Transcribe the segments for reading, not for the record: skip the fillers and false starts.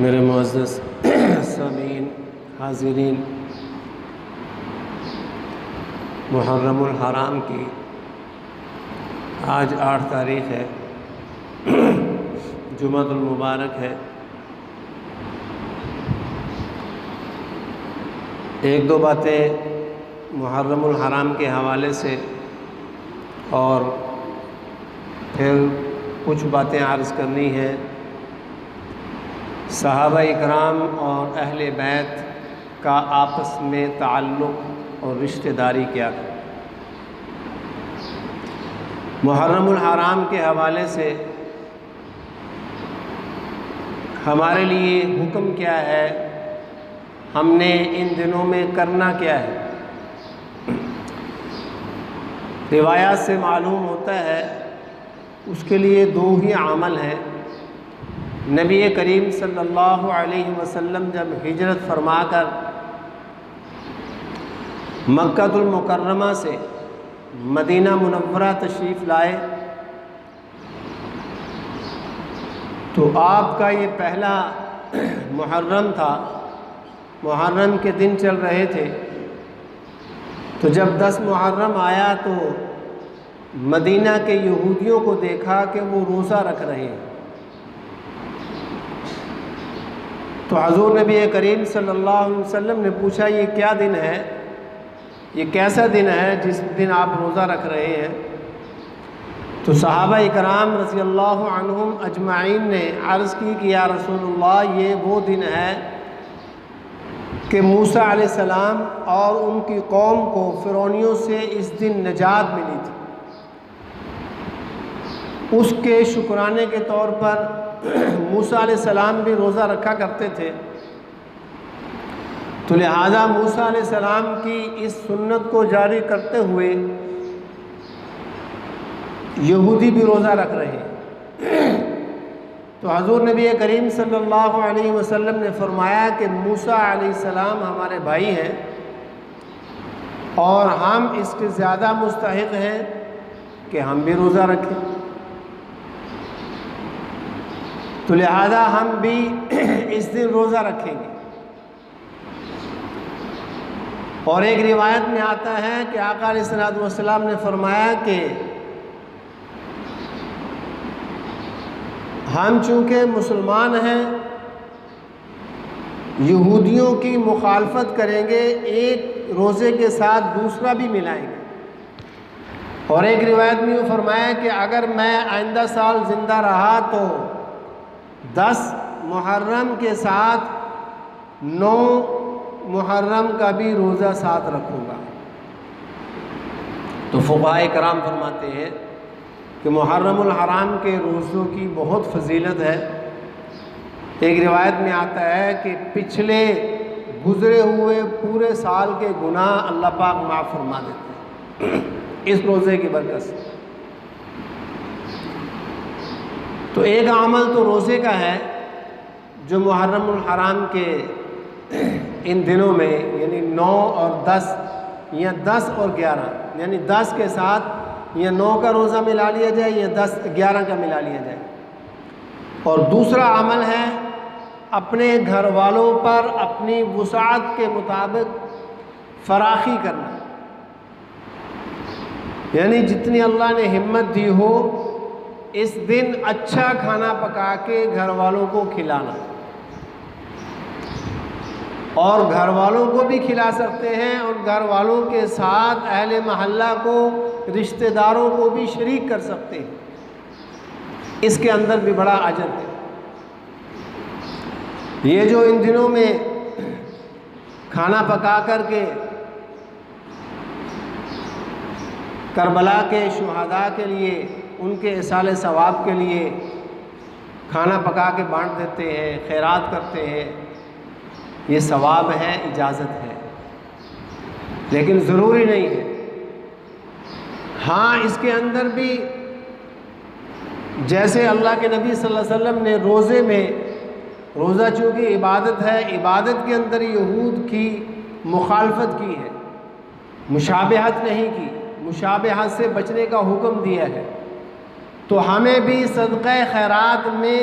मेरे मुअज़्ज़ज़ सामीन हाज़िरीन, मुहर्रमुल हराम की आज 8 तारीख़ है, जुमातुल मुबारक है। एक दो बातें मुहर्रमुल हराम के हवाले से और फिर कुछ बातें अर्ज़ करनी है। सहाबा इकराम और अहले बैत का आपस में ताल्लुक़ और रिश्तेदारी क्या है। मुहर्रमुल हराम के हवाले से हमारे लिए हुक्म क्या है, हमने इन दिनों में करना क्या है। रिवायात से मालूम होता है उसके लिए 2 ही अमल हैं। नबी करीम सल्लल्लाहु अलैहि वसल्लम जब हिजरत फरमाकर मक्कातुल मुकर्रमा से मदीना मुनव्वरा तशरीफ़ लाए तो आपका ये पहला मुहर्रम था, मुहर्रम के दिन चल रहे थे। तो जब 10 मुहर्रम आया तो मदीना के यहूदियों को देखा कि वो रोज़ा रख रहे हैं। तो हज़ूर नबी करीम सल्लल्लाहु अलैहि वसल्लम ने पूछा, ये क्या दिन है, ये कैसा दिन है जिस दिन आप रोज़ा रख रहे हैं? तो सहाबा इकराम रज़ी अल्लाहु अन्हुम अजमाइन ने अर्ज़ की कि या रसूलुल्लाह, ये वो दिन है कि मूसा अलैहिस्सलाम और उनकी कौम को फ़िरौनियों से इस दिन निजात मिली थी। उसके शुक्राने के तौर पर मूसा अलैहिस्सलाम भी रोज़ा रखा करते थे। तो लिहाजा मूसा अलैहिस्सलाम की इस सुन्नत को जारी करते हुए यहूदी भी रोज़ा रख रहे हैं। तो हज़ूर नबी करीम सल्लल्लाहु अलैहि वसल्लम ने फरमाया कि मूसा अलैहिस्सलाम हमारे भाई हैं और हम इसके ज़्यादा मुस्तहिक़ हैं कि हम भी रोज़ा रखें। तो लिहाजा हम भी इस दिन रोज़ा रखेंगे। और एक रिवायत में आता है कि आका अलैहिस्सलातु वस्सलाम ने फरमाया कि हम चूँकि मुसलमान हैं, यहूदियों की मुखालफत करेंगे, एक रोज़े के साथ दूसरा भी मिलाएंगे। और एक रिवायत में यूँ फरमाया कि अगर मैं आइंदा साल ज़िंदा रहा तो 10 मुहर्रम के साथ 9 मुहर्रम का भी रोज़ा साथ रखूँगा। तो फुक़हा कराम फरमाते हैं कि मुहर्रमुल हराम के रोज़ों की बहुत फजीलत है। एक रिवायत में आता है कि पिछले गुज़रे हुए पूरे साल के गुनाह अल्लाह पाक माफ़ फरमा देते हैं इस रोज़े की बरकत से। तो एक अमल तो रोज़े का है जो मुहर्रमुल हराम के इन दिनों में यानी 9 और 10 या 10 और 11 यानी 10 के साथ या 9 का रोज़ा मिला लिया जाए या 11 का मिला लिया जाए। और दूसरा अमल है अपने घर वालों पर अपनी वुसाअत के मुताबिक फराखी करना, यानी जितनी अल्लाह ने हिम्मत दी हो इस दिन अच्छा खाना पका के घर वालों को खिलाना। और घर वालों को भी खिला सकते हैं और घर वालों के साथ अहले महल्ला को, रिश्तेदारों को भी शरीक कर सकते हैं। इसके अंदर भी बड़ा अजर है। ये जो इन दिनों में खाना पका कर के करबला के शुहदा के लिए, उनके इसाले सवाब के लिए खाना पका के बांट देते हैं, खैरात करते हैं, ये सवाब है, इजाज़त है, लेकिन ज़रूरी नहीं है। हाँ, इसके अंदर भी जैसे अल्लाह के नबी सल्लल्लाहु अलैहि वसल्लम ने रोज़े में, रोज़ा चूँकि इबादत है, इबादत के अंदर यहूद की मुखालफत की है, मुशाबहत नहीं की, मुशाबहत से बचने का हुक्म दिया है। तो हमें भी सदक़े खैरात में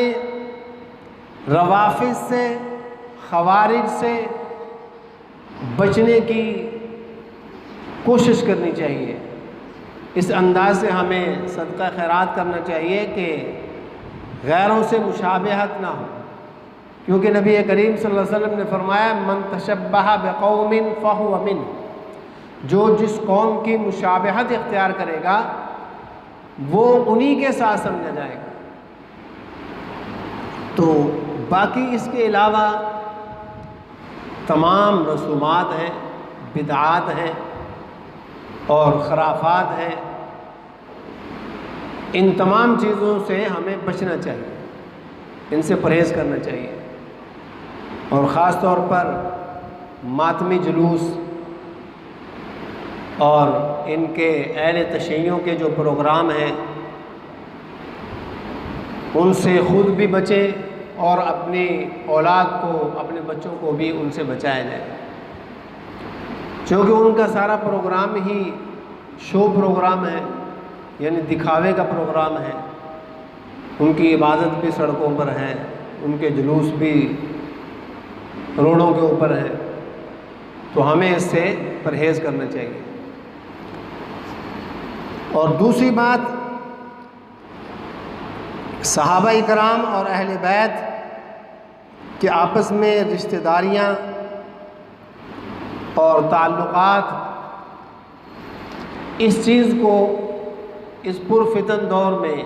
रवाफ़िज़ से, ख़वारिज से बचने की कोशिश करनी चाहिए। इस अंदाज से हमें सदका खैरात करना चाहिए कि गैरों से मुशाबहत ना हो, क्योंकि नबी करीम सल्लल्लाहु अलैहि वसल्लम ने फरमाया मन तशब्बह बिक़ौमिन फ़हुव मिन, जो जिस कौम की मुशाबहत इख्तियार करेगा वो उन्हीं के साथ समझा जाएगा। तो बाकी इसके अलावा तमाम रसूमात हैं, बिदआत हैं और खराफात हैं। इन तमाम चीज़ों से हमें बचना चाहिए, इनसे परहेज़ करना चाहिए। और ख़ास तौर पर मातमी जुलूस और इनके अहले तशय्युं के जो प्रोग्राम हैं उनसे ख़ुद भी बचें और अपनी औलाद को, अपने बच्चों को भी उनसे बचाया जाए। क्योंकि उनका सारा प्रोग्राम ही शो प्रोग्राम है, यानी दिखावे का प्रोग्राम है। उनकी इबादत भी सड़कों पर है, उनके जुलूस भी रोडों के ऊपर है। तो हमें इससे परहेज़ करना चाहिए। और दूसरी बात, सहाबा इकराम और अहले बैत के आपस में रिश्तेदारियाँ और ताल्लुकात, इस चीज़ को इस पुरफितन दौर में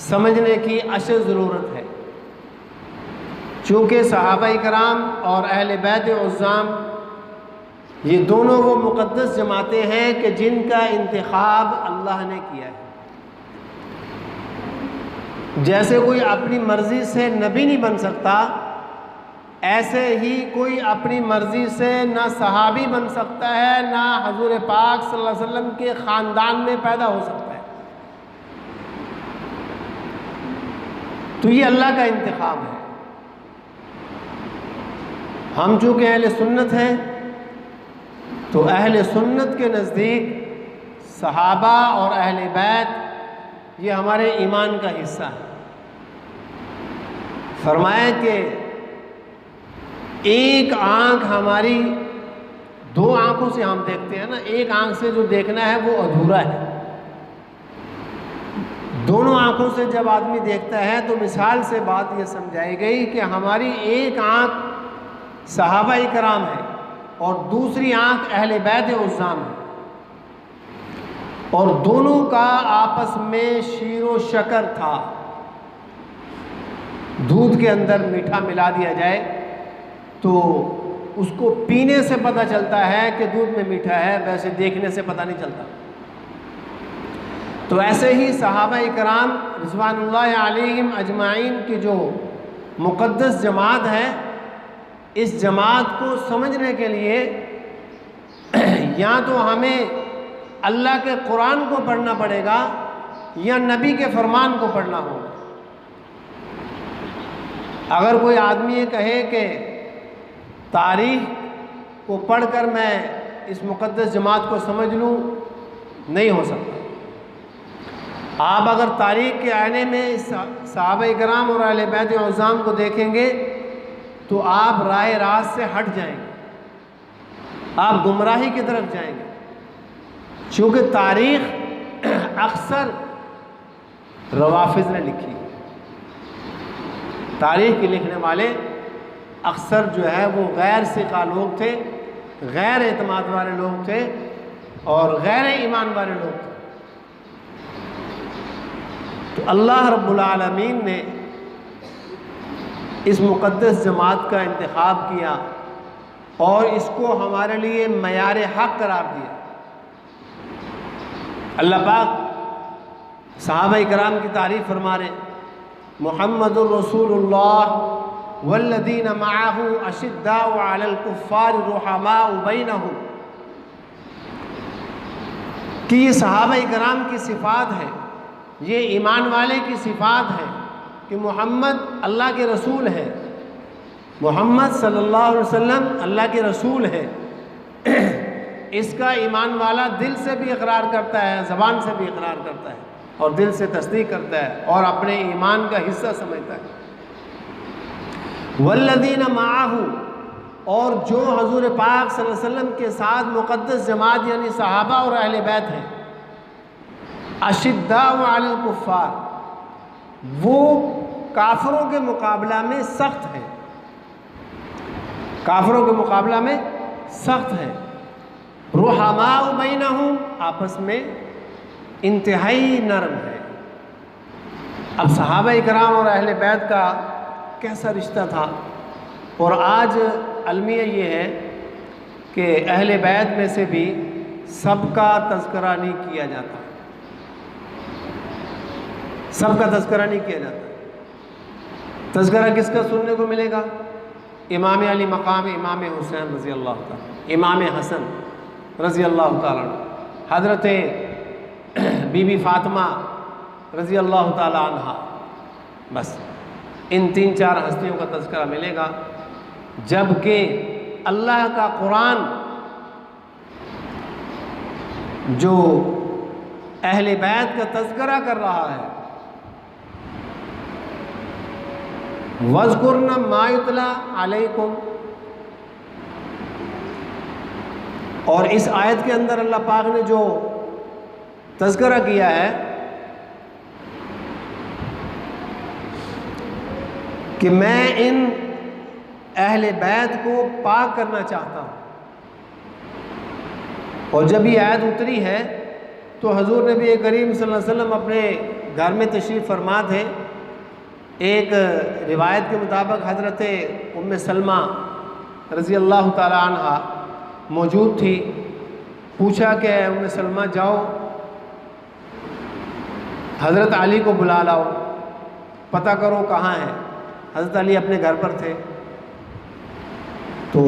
समझने की अशद ज़रूरत है। चूँकि सहाबा इकराम और अहले बैत उज़्ज़ाम ये दोनों वो मुक़द्दस जमातें हैं कि जिनका इंतखाब अल्लाह ने किया है। जैसे कोई अपनी मर्ज़ी से नबी नहीं बन सकता, ऐसे ही कोई अपनी मर्ज़ी से ना सहाबी बन सकता है, ना हज़ूर पाक सल्लल्लाहु अलैहि वसल्लम के ख़ानदान में पैदा हो सकता है। तो ये अल्लाह का इंतखाब है। हम चूँकि अहले सुन्नत हैं, तो अहले सुन्नत के नज़दीक सहाबा और अहले बैत ये हमारे ईमान का हिस्सा है। फरमाया कि एक आँख हमारी, दो आँखों से हम देखते हैं ना, एक आँख से जो देखना है वो अधूरा है। दोनों आँखों से जब आदमी देखता है तो मिसाल से बात ये समझाई गई कि हमारी एक आँख सहाबा इकराम है और दूसरी आँख अहले बैत उज़्ज़ाम है, और दोनों का आपस में शीरो शकर था। दूध के अंदर मीठा मिला दिया जाए तो उसको पीने से पता चलता है कि दूध में मीठा है, वैसे देखने से पता नहीं चलता। तो ऐसे ही सहाबा इकराम रिज़वानुल्लाह अलैहिम अजमाइन की जो मुक़द्दस जमात है, इस जमात को समझने के लिए या तो हमें अल्लाह के कुरान को पढ़ना पड़ेगा या नबी के फरमान को पढ़ना होगा। अगर कोई आदमी ये कहे कि तारीख़ को पढ़कर मैं इस मुक़द्दस जमात को समझ लूँ, नहीं हो सकता। आप अगर तारीख़ के आईने में सहाबा इकराम और अहले बैत उज़्ज़ाम को देखेंगे तो आप राह रास्त से हट जाएंगे, आप गुमराही की तरफ जाएंगे। क्योंकि तारीख़ अक्सर रवाफ़िज़ ने लिखी है। तारीख़ के लिखने वाले अक्सर जो है वो गैर सिक़ा लोग थे, गैर एतमाद वाले लोग थे और गैर ईमान वाले लोग थे। तो अल्लाह रब्बुल आलमीन ने इस मुक़द्दस जमात का इंतखाब किया और इसको हमारे लिए मयार हक़ करार दिया। अल्लाह पाक सहाबा इकराम की तारीफ़ फरमा रहे, मुहम्मदुर रसूलुल्लाह वल्लज़ीना मअहू अशिद्दाउ अलल कुफ़्फ़ारि रुहमाउ बैनहुम, कि ये सहाबा इकराम की सिफ़ात है, ये ईमान वाले की सिफ़ात है कि मोहम्मद अल्लाह के रसूल है, मोहम्मद सल्लल्लाहु अलैहि वसल्लम अल्लाह के रसूल है। इसका ईमान वाला दिल से भी इकरार करता है, ज़बान से भी इकरार करता है और दिल से तस्दीक करता है और अपने ईमान का हिस्सा समझता है। वल्लज़ीना माअहू, और जो हज़ूर पाक सल्लल्लाहु अलैहि वसल्लम के साथ मुक़द्दस जमात यानी सहाबा और अहले बैत हैं, अशिद्दाउ अलल कुफ़्फ़ार, वो काफिरों के मुकाबला में सख्त है, काफिरों के मुकाबला में सख्त है। रुहमाउ बैनहुम, आपस में इंतहाई नरम है। अब सहाबा इकराम और अहले बैत का कैसा रिश्ता था, और आज अलमिया ये है कि अहले बैत में से भी सबका तज़किरा नहीं किया जाता, सबका तज़किरा नहीं किया जाता। तज़किरा किसका सुनने को मिलेगा? इमाम अली मकाम इमाम हुसैन रज़ी अल्लाह ताला, इमाम हसन रज़ी अल्लाह ताला, हज़रत बीबी फ़ातिमा रज़ी अल्लाह ताला अन्हा, बस इन 3-4 हस्तियों का तज़किरा मिलेगा। जबकि अल्लाह का कुरान जो अहले बैत का तज़किरा कर रहा है, वज़कुरना मा युतला अलैकुम, और इस आयत के अंदर अल्लाह पाक ने जो तज़किरा किया है कि मैं इन अहले बैत को पाक करना चाहता हूँ। और जब ये आयत उतरी है तो हजूर नबी करीम सल्लल्लाहु अलैहि वसल्लम अपने घर में तशरीफ़ फरमा थे। एक रिवायत के मुताबिक हज़रत उम्मे सलमा रज़ी अल्लाह ताला अन्हा मौजूद थी। पूछा कि उम्मे सलमा जाओ हज़रत अली को बुला लाओ, पता करो कहाँ है। हज़रत अली अपने घर पर थे। तो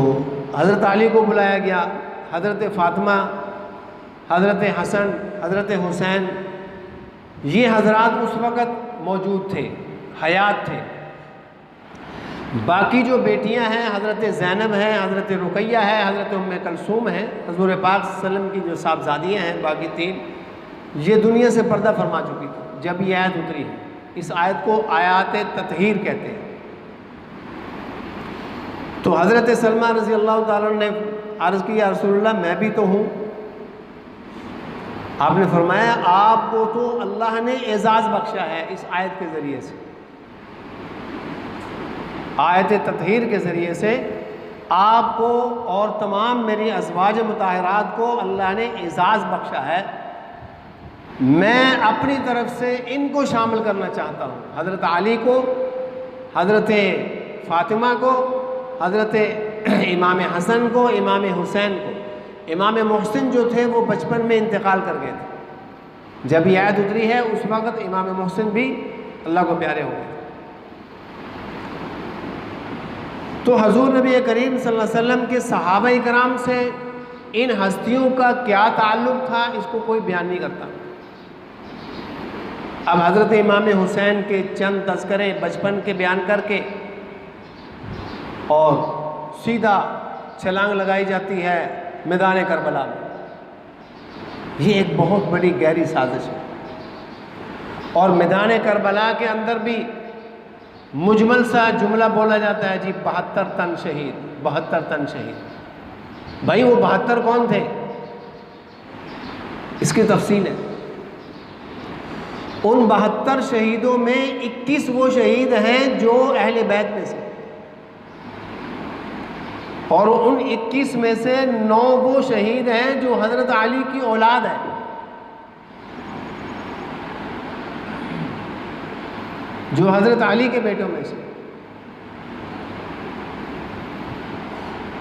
हज़रत अली को बुलाया गया। हज़रत फ़ातिमा, हज़रत हसन, हज़रत हुसैन, ये हज़रात उस वक़्त मौजूद थे, हयात थे। बाकी जो बेटियां हैं, हज़रत ज़ैनब है, हज़रत रुक़ैया है, हज़रत उम्मे कलसूम है, हज़ूर पाक सल्लल्लाहु अलैहि वसल्लम की जो साहबजादियाँ हैं, बाकी तीन, ये दुनिया से पर्दा फरमा चुकी थी जब ये आयत उतरी है। इस आयत को आयात ततहीर कहते हैं। तो हज़रत सलमा रज़ी अल्लाह ताला ने अर्ज़ की, या रसूलल्लाह मैं भी तो हूँ। आपने फरमाया आपको तो अल्लाह ने एजाज़ बख्शा है इस आयत के ज़रिए से, आयत ततहीर के ज़रिए से आपको और तमाम मेरी अज़वाज मुताहरात को अल्लाह ने एजाज़ बख्शा है। मैं अपनी तरफ से इनको शामिल करना चाहता हूँ, हज़रत अली को, हज़रत फ़ातिमा को, हज़रत इमाम हसन को, इमाम हुसैन को। इमाम मोहसिन जो थे वो बचपन में इंतकाल कर गए थे। जब ये आयत उतरी है उस वक़्त इमाम मोहसिन भी अल्लाह को प्यारे हो गए। तो हजूर नबी करीम सल्लल्लाहु अलैहि वसल्लम के सहाबा इकराम से इन हस्तियों का क्या ताल्लुक़ था, इसको कोई बयान नहीं करता। अब हज़रत इमाम हुसैन के चंद तज़किरे बचपन के बयान करके और सीधा छलांग लगाई जाती है मैदान करबला में। ये एक बहुत बड़ी गहरी साजिश है। और मैदान करबला के अंदर भी मुजमल सा जुमला बोला जाता है, जी 72 तन शहीद, 72 तन शहीद। भाई वो 72 कौन थे, इसकी तफसील है। उन 72 शहीदों में 21 वो शहीद हैं जो अहले बैत में से, और उन 21 में से 9 वो शहीद हैं जो हज़रत अली की औलाद है। जो हज़रत अली के बेटों में से।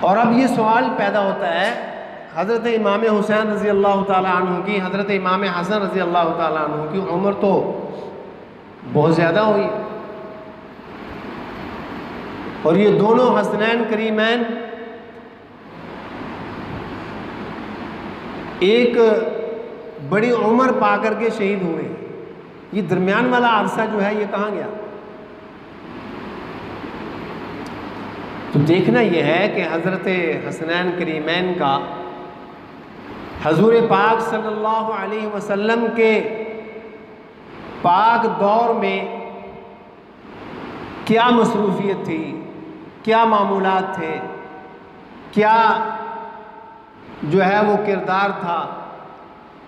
और अब ये सवाल पैदा होता है, हज़रत इमाम हुसैन रज़ी अल्लाह ताला अन्हु की, हज़रत इमाम हसन रज़ी अल्लाह ताला अन्हु की उम्र तो बहुत ज़्यादा हुई, और ये दोनों हसनैन करीमैन एक बड़ी उम्र पा करके शहीद हुए। ये दरमियान वाला अरसा जो है ये कहाँ गया? तो देखना यह है कि हज़रत हसनैन करीमैन का हजूर पाक सल्लल्लाहु अलैहि वसल्लम के पाक दौर में क्या मसरूफियत थी, क्या मामूलात थे, क्या जो है वो किरदार था।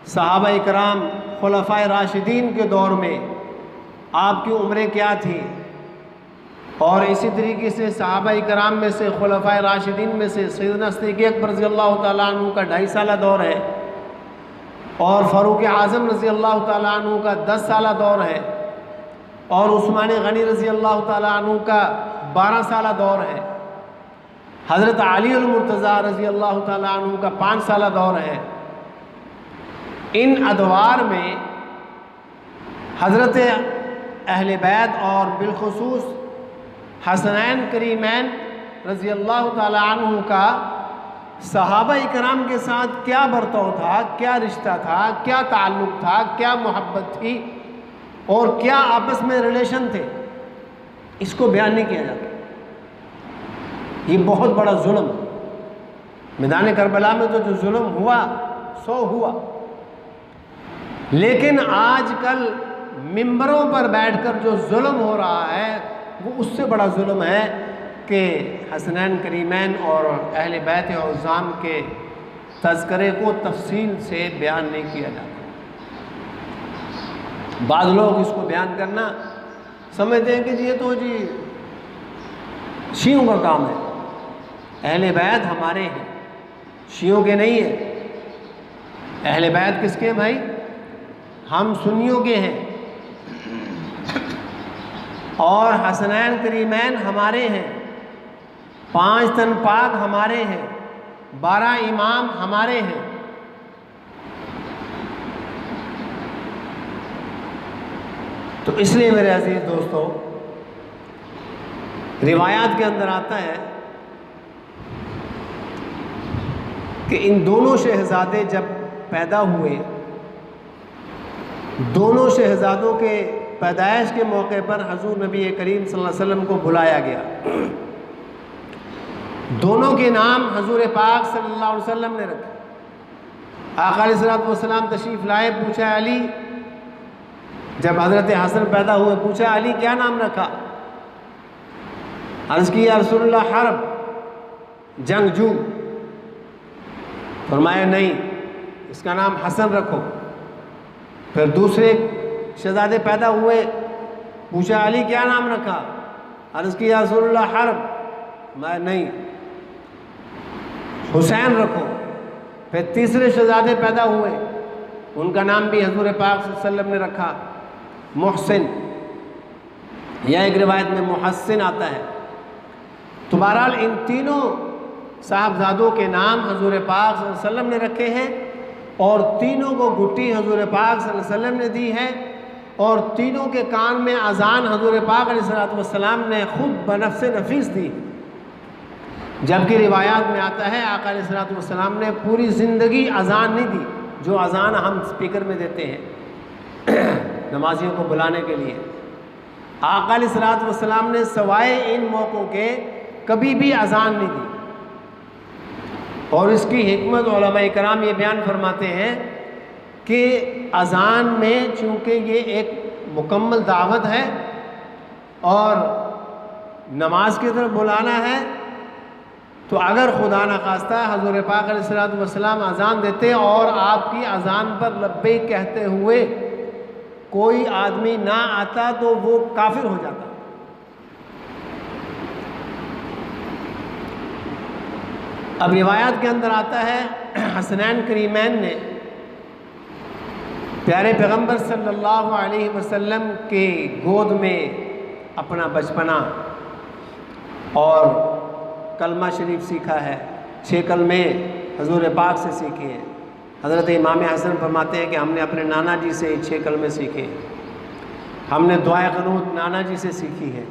सहाबा इकराम खुलफाए राशिदीन के दौर में आपकी उम्रें क्या थी, और इसी तरीके से सहाबा इकराम में से खुलफाए राशिदीन में से सैयदना सिद्दीक़ अकबर रज़ी अल्लाह ताला अन्हु का 2.5 साला दौर है, और फ़ारूक़ आज़म रज़ी अल्लाह ताला अन्हु का 10 साला दौर है, और उस्मान गनी रज़ी अल्लाह ताला अन्हु का 12 साला दौर है। हज़रत अली अल मुर्तज़ा रज़ी अल्लाह ताला अन्हु का 5 साला दौर है। इन अदवार में हज़रत अहले बैत और बिलखुसूस हसनैन करीमैन रज़ी अल्लाह ताला अन्हु का सहाबा इकराम के साथ क्या बर्ताव था, क्या रिश्ता था, क्या ताल्लुक़ था, क्या मोहब्बत थी, और क्या आपस में रिलेशन थे, इसको बयान नहीं किया जाता। ये बहुत बड़ा जुल्म। मैदान करबला में तो जो जुल्म हुआ सो हुआ, लेकिन आजकल मिंबरों पर बैठकर जो जुल्म हो रहा है वो उससे बड़ा जुल्म है कि हसनैन करीमैन और अहले बैत औज़ाम के तज़किरे को तफसील से बयान नहीं किया जाता। बाद लोग इसको बयान करना समझते हैं कि ये तो जी शियों का काम है। अहले बैत हमारे हैं, शियों के नहीं है। अहले बैत किसके हैं भाई? हम सुन्नियों के हैं। और हसनैन करीमैन हमारे हैं, 5 तन पाक हमारे हैं, 12 इमाम हमारे हैं। तो इसलिए मेरे अजीज दोस्तों, रिवायात के अंदर आता है कि इन दोनों शहजादे जब पैदा हुए, दोनों शहजादों के पैदाइश के मौके पर हजूर नबी करीम सल्लल्लाहु अलैहि वसल्लम को बुलाया गया। दोनों के नाम हजूर पाक सल्लल्लाहु अलैहि वसल्लम ने रखे। आका अलैहिस्सलातु वस्सलाम तशरीफ़ लाए, पूछा अली, जब हज़रत हसन पैदा हुए पूछा अली क्या नाम रखा? अर्ज़ की या रसूलल्लाह हर्ब, जंगजू। फरमाया नहीं, इसका नाम हसन रखो। फिर दूसरे शहजादे पैदा हुए, पूछा अली क्या नाम रखा? अर्ज़ की या रसूलल्लाह हर्ब, मैं नहीं, हुसैन रखो। फिर तीसरे शहजादे पैदा हुए, उनका नाम भी हजूर पाक सल्लल्लाहु अलैहि वसल्लम ने रखा मोहसिन, या एक रिवायत में मुहस्सिन आता है। तो बहरहाल इन तीनों साहबजादों के नाम हजूर पाक सल्लल्लाहु अलैहि वसल्लम ने रखे हैं और तीनों को गुट्टी हजूर पाक सल्लल्लाहु अलैहि वसल्लम ने दी है और तीनों के कान में अजान हजूर पाक अलैहिस्सलातु वस्सलाम ने खुद बनफ्स नफीस दी। जबकि रिवायात में आता है आका अलैहिस्सलातु वस्सलाम ने पूरी ज़िंदगी अजान नहीं दी, जो अजान हम स्पीकर में देते हैं नमाजियों को बुलाने के लिए। आका अलैहिस्सलातु वस्सलाम ने सवाए इन मौक़ों के कभी भी अजान नहीं दी। और इसकी हिकमत उलमा कराम ये बयान फरमाते हैं कि अजान में चूँकि ये एक मुकम्मल दावत है और नमाज की तरफ बुलाना है, तो अगर खुदा न खास्ता हजूर पाक अलैहिस्सलातु वस्सलाम अजान देते और आपकी अजान पर लब्बैक कहते हुए कोई आदमी ना आता तो वो काफिर हो जाता। अब रिवायात के अंदर आता है हसनैन करीमैन ने प्यारे पैगंबर सल्लल्लाहु अलैहि वसल्लम के गोद में अपना बचपना और कलमा शरीफ सीखा है। 6 कलमे हजूर पाक से सीखे हैं। हज़रत इमाम हसन फरमाते हैं कि हमने अपने नाना जी से 6 कलमे सीखे। हमने दुआए क़नूत नाना जी से सीखी है।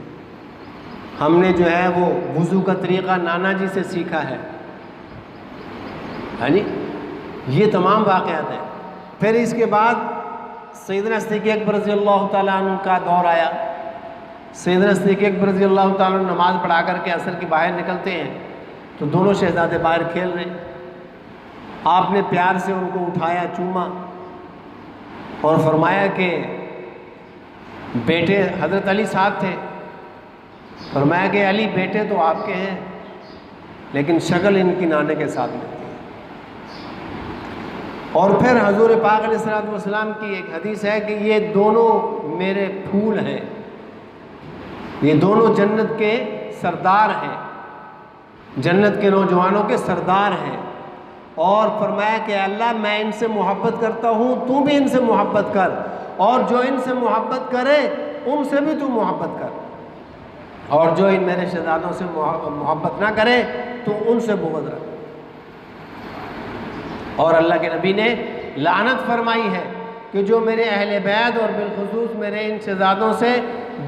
हमने जो है वो वुज़ू का तरीक़ा नाना जी से सीखा है। हाँ जी, ये तमाम वाक़यात हैं। फिर इसके बाद सैयदना सिद्दीक़ अकबर रज़ियल्लाहु ताला अन्हु का दौर आया। सैयदना सिद्दीक़ अकबर रज़ियल्लाहु ताला अन्हु नमाज़ पढ़ा करके असर के बाहर निकलते हैं तो दोनों शहज़ादे बाहर खेल रहे हैं। आपने प्यार से उनको उठाया, चूमा और फरमाया कि बेटे, हज़रत अली साथ थे, फरमाया कि अली बेटे तो आपके हैं लेकिन शक्ल इनकी नाने के साथ मिलती है। और फिर हजूर पाक अलैहिस्सलातु वस्सलाम की एक हदीस है कि ये दोनों मेरे फूल हैं, ये दोनों जन्नत के सरदार हैं, जन्नत के नौजवानों के सरदार हैं। और फरमाया कि अल्लाह मैं इनसे मोहब्बत करता हूँ, तू भी इनसे मोहब्बत कर, और जो इनसे मोहब्बत करे उनसे भी तू मोहब्बत कर, और जो इन मेरे शहजादों से मोहब्बत ना करे तो उनसे बुग़्ज़ रख। और अल्लाह के नबी ने लानत फरमाई है कि जो मेरे अहले बैत और बिलखुसूस मेरे इन शहजादों से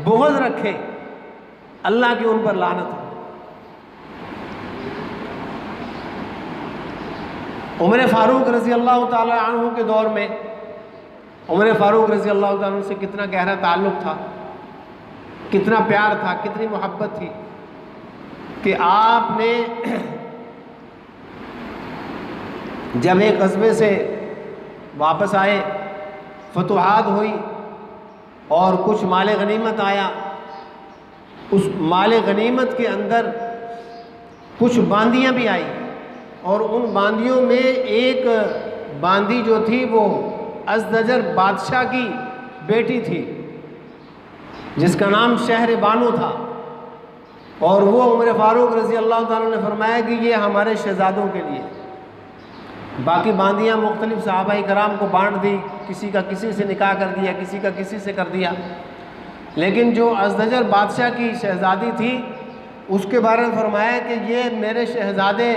बुग़्ज़ रखे, अल्लाह की उन पर लानत हो। उमर फ़ारूक रज़ी अल्लाह ताला अन्हु के दौर में उमर फ़ारूक रज़ी अल्लाह ताला अन्हु से कितना गहरा ताल्लुक़ था, कितना प्यार था, कितनी मोहब्बत थी कि आपने जब एक ग़ज़वे से वापस आए फतुहात हुई और कुछ माल गनीमत आया। उस माल गनीमत के अंदर कुछ बांदियाँ भी आई और उन बांदियों में एक बांदी जो थी वो अज़दजर बादशाह की बेटी थी जिसका नाम शहर बानो था। और वो उमर फ़ारूक रज़ी अल्लाह ताला ने फरमाया कि ये हमारे शहज़ादों के लिए। बाकी बांदियाँ मुख्तलिफ़ सहाबाए कराम को बांट दी, किसी का किसी से निकाह कर दिया, किसी का किसी से कर दिया, लेकिन जो अज़दजर बादशाह की शहज़ादी थी उसके बारे में फरमाया कि ये मेरे शहज़ादे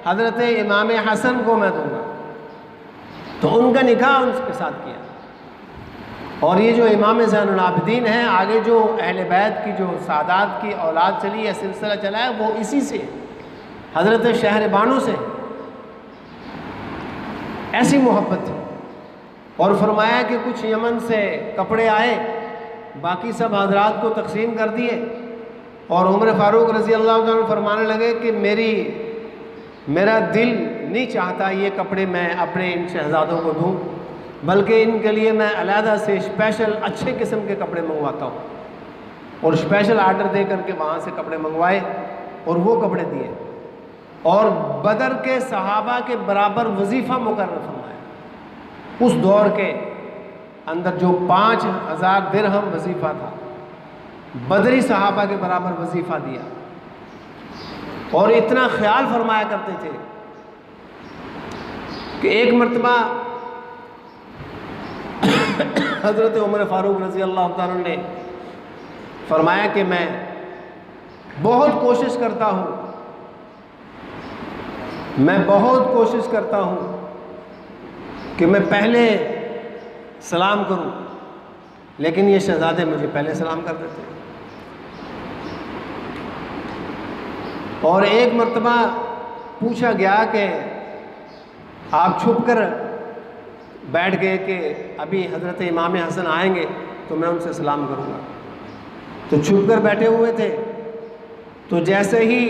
हज़रत इमाम हसन को मैं दूँगा। तो उनका निकाह उसके साथ किया। और ये जो इमाम ज़ैनुल आबिदीन हैं, आगे जो अहले बैत की जो सादात की औलाद चली है, सिलसिला चला है, वो इसी से हज़रत शहर बानो से ऐसी मोहब्बत थी। और फरमाया कि कुछ यमन से कपड़े आए, बाकी सब हजरात को तकसीम कर दिए। और उमर फ़ारूक रज़ी अल्लाह ताला फरमाने लगे कि मेरा दिल नहीं चाहता ये कपड़े मैं अपने इन शहज़ादों को दूँ, बल्कि इनके लिए मैं अलहदा से स्पेशल अच्छे किस्म के कपड़े मंगवाता हूँ। और स्पेशल आर्डर दे करके वहाँ से कपड़े मंगवाए और वो कपड़े दिए। और बदर के सहाबा के बराबर वजीफ़ा मुकर्रर फरमाया। उस दौर के अंदर जो 5000 दिरहम वजीफ़ा था, बदरी सहाबा के बराबर वजीफ़ा दिया। और इतना ख्याल फरमाया करते थे कि एक मरतबा हज़रत उमर फ़ारूक रज़ी अल्लाह ताला ने फरमाया कि मैं बहुत कोशिश करता हूँ कि मैं पहले सलाम करूँ, लेकिन ये शहज़ादे मुझे पहले सलाम कर देते हैं। और एक मरतबा पूछा गया कि आप छुप कर बैठ गए कि अभी हज़रत इमाम हसन आएंगे तो मैं उनसे सलाम करूँगा। तो छुप कर बैठे हुए थे। तो जैसे ही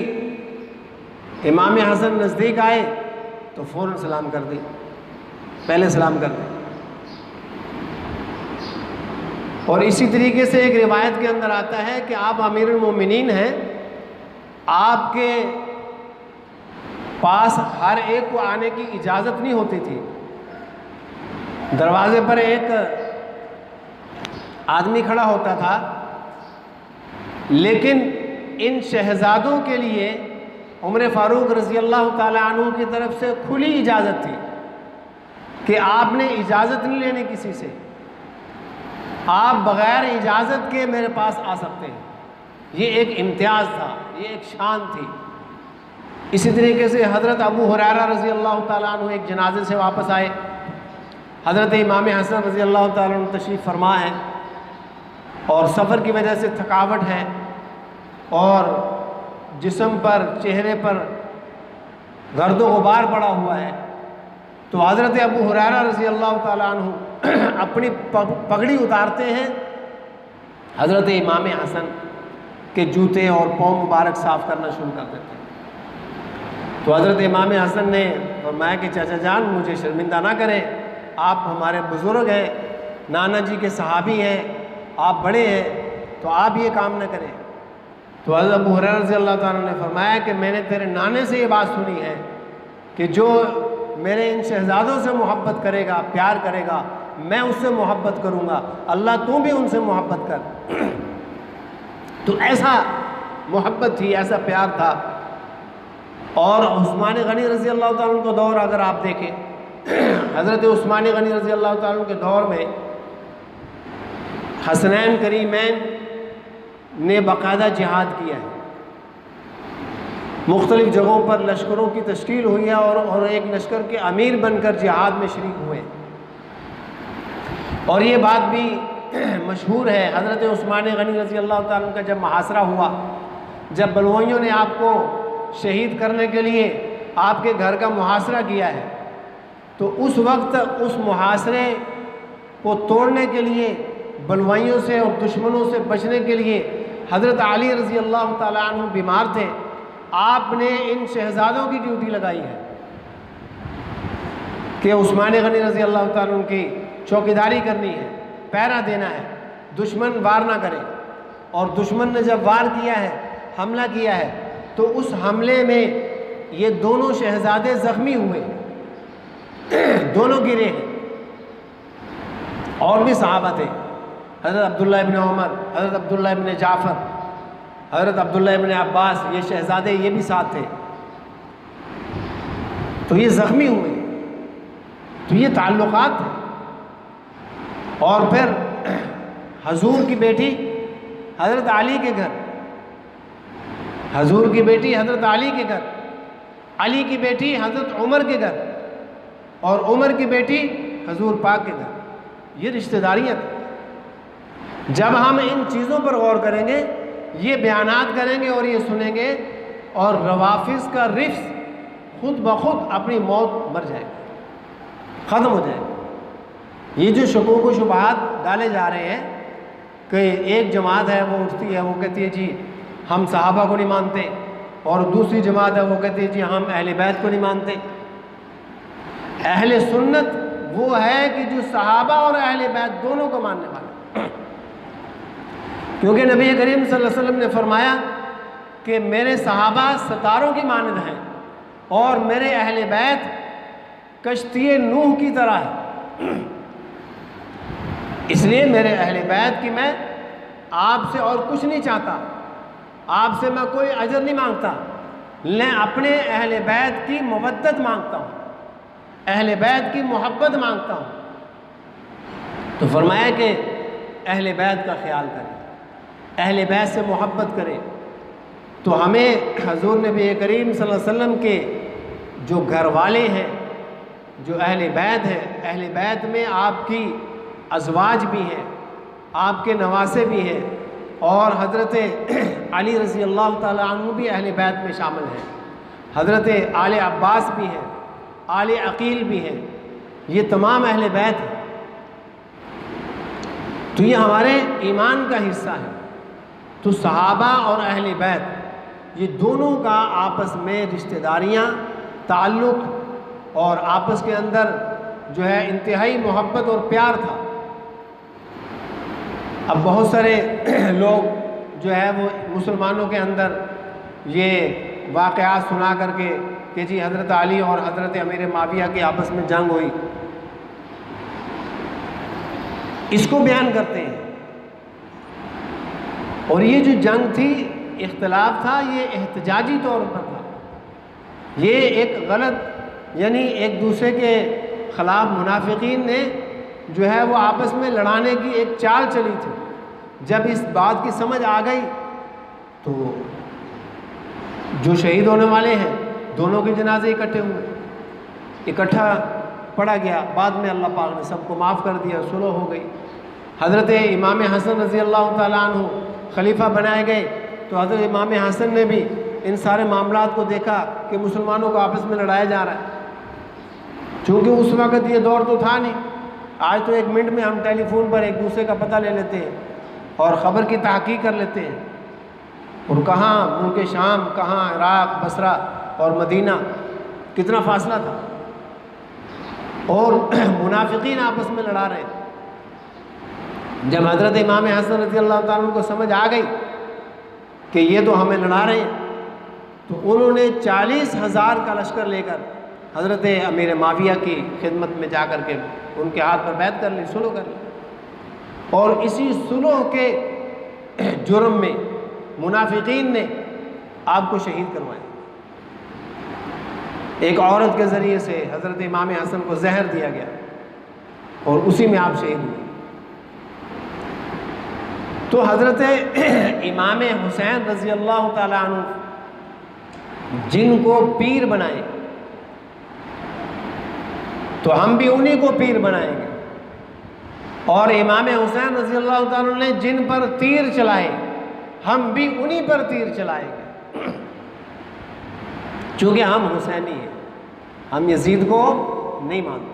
इमाम हसन नज़दीक आए तो फ़ौरन सलाम कर दी, पहले सलाम कर दी। और इसी तरीके से एक रिवायत के अंदर आता है कि आप अमीरुल मोमिनीन हैं, आपके पास हर एक को आने की इजाज़त नहीं होती थी। दरवाजे पर एक आदमी खड़ा होता था, लेकिन इन शहज़ादों के लिए उमर फ़ारूक रज़ी अल्लाह ताला अन्हु की तरफ से खुली इजाज़त थी कि आपने इजाज़त नहीं लेनी किसी से, आप बग़ैर इजाज़त के मेरे पास आ सकते हैं। ये एक इम्तियाज़ था, ये एक शान थी। इसी तरीके से हज़रत अबू हुरैरा रज़ी अल्लाह ताला अन्हु एक जनाजे से वापस आए। हज़रत इमाम हसन रज़ी अल्लाह ताला अन्हु तशरीफ़ फरमा है और सफ़र की वजह से थकावट है और जिस्म पर, चेहरे पर गर्दो गुबार पड़ा हुआ है। तो हज़रत अबू हुरैरा रज़ी अल्लाह ताला अन्हु अपनी पगड़ी उतारते हैं, हज़रत इमाम हसन के जूते और पाँव मुबारक साफ़ करना शुरू कर देते हैं। तो हज़रत इमाम हसन ने फरमाया कि चाचा जान मुझे शर्मिंदा ना करें, आप हमारे बुज़ुर्ग हैं, नाना जी के सहाबी हैं, आप बड़े हैं, तो आप ये काम न करें। तो हज़रत अबू हुरैरा रज़ी अल्लाह ताला ने फरमाया कि मैंने तेरे नाने से ये बात सुनी है कि जो मेरे इन शहज़ादों से मोहब्बत करेगा, प्यार करेगा, मैं उससे मोहब्बत करूँगा, अल्लाह तू भी उनसे मोहब्बत कर। तो ऐसा मोहब्बत थी, ऐसा प्यार था। और उस्मान गनी रज़ी अल्लाह ताला का दौर अगर आप देखें, हज़रत उस्मान गनी रज़ी अल्लाह ताला के दौर में हसनैन करीमैन ने बाकायदा जिहाद किया है। मुख्तलिफ़ जगहों पर लश्करों की तश्कील हुई है और एक लश्कर के अमीर बनकर जिहाद में शरीक हुए। और ये बात भी मशहूर है, हज़रत उस्मान गनी रज़ी अल्लाह ताला का जब मुहासरा हुआ, जब बलवाइयों ने आपको शहीद करने के लिए आपके घर का मुहासरा किया है, तो उस वक्त उस मुहासरे को तोड़ने के लिए, बलवाइयों से और दुश्मनों से बचने के लिए हज़रत अली रज़ी अल्लाह ताला अन्हु बीमार थे। आपने इन शहज़ादों की ड्यूटी लगाई है कि उस्मान गनी रज़ी अल्लाह ताला की चौकीदारी करनी है, पहरा देना है, दुश्मन वार ना करे। और दुश्मन ने जब वार किया है, हमला किया है, तो उस हमले में ये दोनों शहजादे ज़ख्मी हुए, दोनों गिरे हैं। और भी सहाबा थे, हज़रत अब्दुल्लाह इब्न उमर, हज़रत अब्दुल्लाह इब्न जाफ़र, हज़रत अब्दुल्लाह इब्न अब्बास, ये शहजादे ये भी साथ थे। तो ये ज़ख्मी हुए, तो ये ताल्लुकात थे। और फिर हजूर की बेटी हज़रत अली के घर, हजूर की बेटी हज़रत अली के घर, अली की बेटी हज़रत उमर के घर, और उमर की बेटी हजूर पाक के घर। ये रिश्तेदारियाँ थी। जब हम इन चीज़ों पर गौर करेंगे, ये बयानात करेंगे और ये सुनेंगे, और रवाफिज़ का रिफ्स खुद ब खुद अपनी मौत मर जाएगा, ख़त्म हो जाएगा। ये जो शकूक व शुबहात डाले जा रहे हैं कि एक जमात है वो उठती है, वो कहती है जी हम सहाबा को नहीं मानते, और दूसरी जमात है वो कहती है जी हम अहले बैत को नहीं मानते। अहले सुन्नत वो है कि जो सहाबा और अहले बैत दोनों को मानने वाले, क्योंकि नबी करीम सल्लल्लाहु अलैहि वसल्लम ने फरमाया कि मेरे सहाबा सितारों की मानद हैं और मेरे अहले बैत कश्ती नूह की तरह है। इसलिए मेरे अहले बैत की मैं आपसे और कुछ नहीं चाहता, आपसे मैं कोई अजर नहीं मांगता, मैं अपने अहले बैत की मवद्दत मांगता हूँ, अहले बैत की मोहब्बत मांगता हूँ। तो फरमाया कि अहले बैत का ख्याल करें, अहले बैत से मोहब्बत करें। तो हमें हजूर नबी करीम सल्लल्लाहु अलैहि वसल्लम के जो घर वाले हैं, जो अहले बैत हैं, अहले बैत में आपकी अज़वाज भी हैं, आपके नवासे भी हैं, और हज़रत अली रज़ी अल्लाह ताला अन्हु भी अहले बैत में शामिल हैं, हज़रत आले अब्बास भी हैं, आले अकील भी हैं, ये तमाम अहले बैत हैं। तो ये हमारे ईमान का हिस्सा है। तो सहाबा और अहले बैत ये दोनों का आपस में रिश्तेदारियाँ, ताल्लुक़ और आपस के अंदर जो है इंतहाई मोहब्बत और प्यार था। अब बहुत सारे लोग जो है वो मुसलमानों के अंदर ये वाक़यात सुना करके कि जी हज़रत अली और हज़रत अमीर माविया की आपस में जंग हुई, इसको बयान करते हैं। और ये जो जंग थी, इख्तिलाफ था, ये एहतजाजी तौर पर था। ये एक गलत यानी एक दूसरे के ख़िलाफ़ मुनाफिकीन ने जो है वो आपस में लड़ाने की एक चाल चली थी। जब इस बात की समझ आ गई तो जो शहीद होने वाले हैं दोनों के जनाजे इकट्ठे हुए, इकट्ठा पड़ा गया। बाद में अल्लाह पाक ने सबको माफ़ कर दिया, सुलह हो गई। हज़रत इमाम हसन रज़ी अल्लाह ताला अन्हु खलीफा बनाए गए, तो हज़रत इमाम हसन ने भी इन सारे मामलात को देखा कि मुसलमानों को आपस में लड़ाया जा रहा है। चूँकि उस वक़्त ये दौर तो था नहीं, आज तो एक मिनट में हम टेलीफोन पर एक दूसरे का पता ले लेते हैं और ख़बर की तहक़ीक़ कर लेते हैं। और कहाँ मुल्क शाम, कहाँ इराक़, बसरा और मदीना, कितना फासला था, और मुनाफिकीन आपस में लड़ा रहे। जब हज़रत इमाम हसन रज़ी अल्लाह ताला अन्हु को समझ आ गई कि ये तो हमें लड़ा रहे हैं, तो उन्होंने 40,000 का लश्कर लेकर हज़रत अमीर माविया की खिदमत में जा कर के उनके हाथ पर बैत कर ली, सुलह कर ली। और इसी सुलह के जुर्म में मुनाफिकीन ने आपको शहीद करवाया। एक औरत के ज़रिए से हज़रत इमाम हसन को जहर दिया गया और उसी में आप शहीद हुए। तो हज़रत इमाम हुसैन रज़ी अल्लाह ताला अन्हु जिनको पीर बनाए, तो हम भी उन्हीं को पीर बनाएंगे। और इमाम हुसैन रज़ी अल्लाह ताला अन्हु ने जिन पर तीर चलाए, हम भी उन्हीं पर तीर चलाएंगे। चूँकि हम हुसैनी हैं, हम यजीद को नहीं मानते,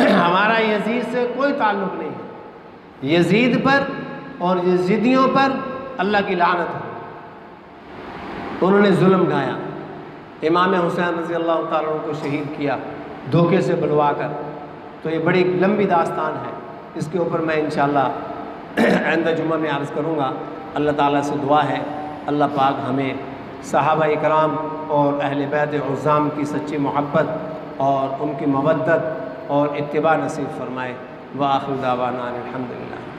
हमारा यजीद से कोई ताल्लुक़ नहीं है। यजीद पर और यजीदियों पर अल्लाह की लानत है, उन्होंने जुल्म ढाया। इमाम हुसैन रज़ी अल्लाह ताला अन्हु को शहीद किया धोखे से बुलवा कर। तो ये बड़ी लंबी दास्तान है, इसके ऊपर मैं इंशाअल्लाह आइंदा जुम्मा में अर्ज़ करूँगा। अल्लाह ताला से दुआ है अल्लाह पाक हमें सहाबा इकराम और अहले बैत उज़्ज़ाम की सच्ची मोहब्बत और उनकी मवद्दत और इत्तिबा नसीब फरमाए। व आखिर दावाना अनिल हम्दुलिल्लाह।